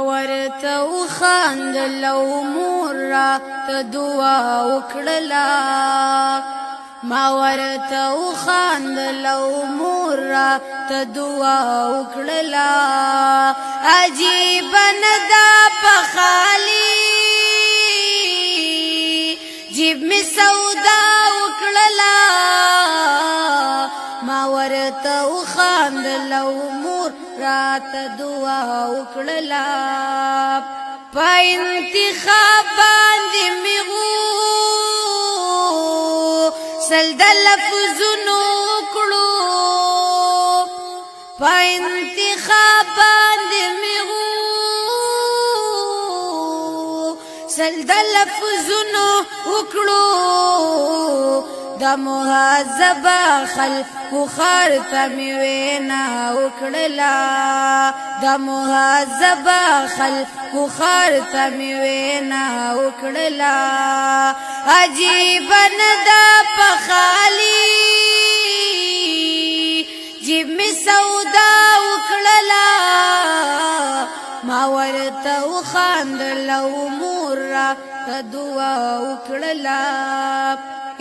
ورته وخندل او مور راته دعا وکړله ما ورته وخندل او مور راته دعا وکړله عجیبه نه ده په خالي جیب می سودا وکړله ما ورته وخندل او مور راته دعا وکړله په انتخاب باندې مې سل د لفظونو وکړو په انتخاب باندې مې سل د لفظونو وکړو د مهذبه خلکو خر ته مې وینا وکړله د مهذبه خلکو خر ته مې وینا وکړله عجیبه نه ده په خالي جیب مې سودا وکړله ما ورته وخندل او مور راته دعا وکړله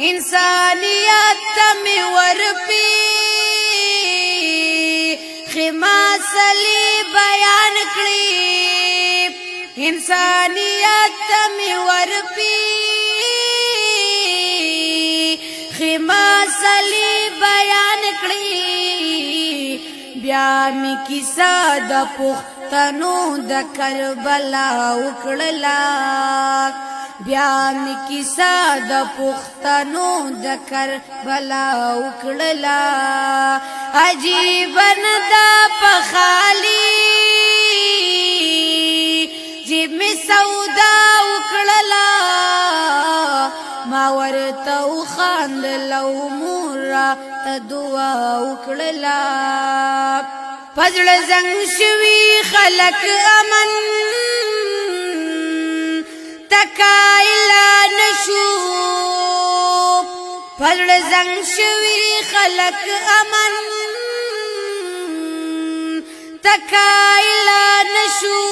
انسانیت ته مې ورپېښې مسلې بیان کړې انسانیت ته مې ورپېښې مسلې بیان کړې بیا مې کیسه د پښتنو د کربلا وکړله بیا مې کیسه د پښتنو د کربلا وکړله عجیبه نه ده په خالي جیب مې سودا وکړله ما ورته وخندل او مور راته دعا وکړله په زړه زنګ شوي خلک امن تکایلا نشو په زړه زنګ شوي خلک امن تکایلا نشو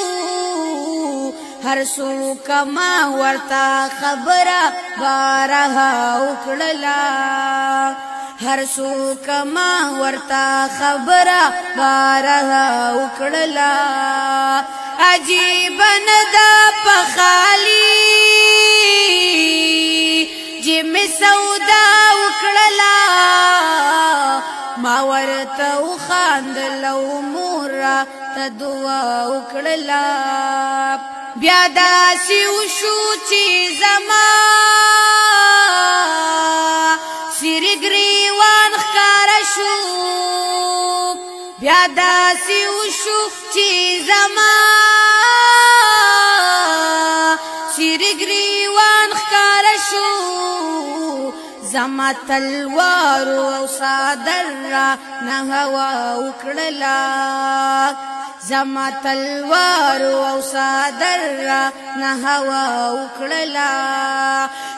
هر څوک ما ورته خبره بارها وکړله هر څوک ما ورته خبره بارها وکړله عجیبه نه ده په خالي جیب مې سودا وکړله ما ورته وخندل او مور راته دعا وکړله بیا داسې وشو چې زما سیرې ګریوان ښکاره شو بیا داسې وشو چې زما سیرې ګریوان ښکاره شو زما تلوارو او صادر رانه هوا وکړله زما تلوارو او صادر رانه هوا وکړله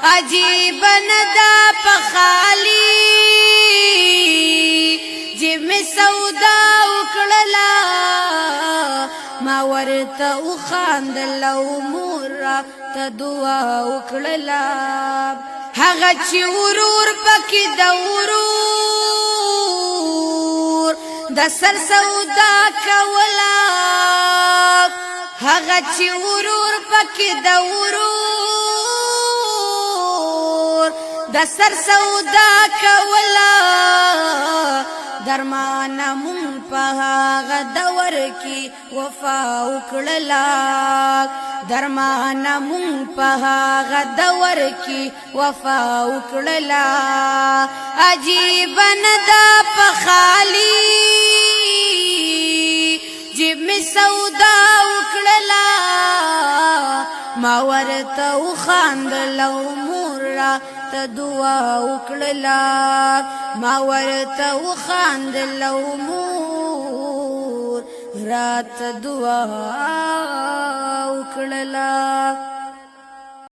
عجیبه نه ده په خالي جیب مې سودا وکړله ما ورته وخندل او مور راته دعا وکړله هغه چې ورور پکې د ورور د سر سودا کوله هغه چې ورور پکې د ورور د سر سودا کوله درمانه مون په هغه دور کې وفا وکړله درمانه مون په هغه دور کې وفا وکړله عجیبه نه ده په خالي جیب مې سودا وکړله ما ورته وخندل او مور راته دعا وکړله ما ورته وخندل او مور راته دعا وکړله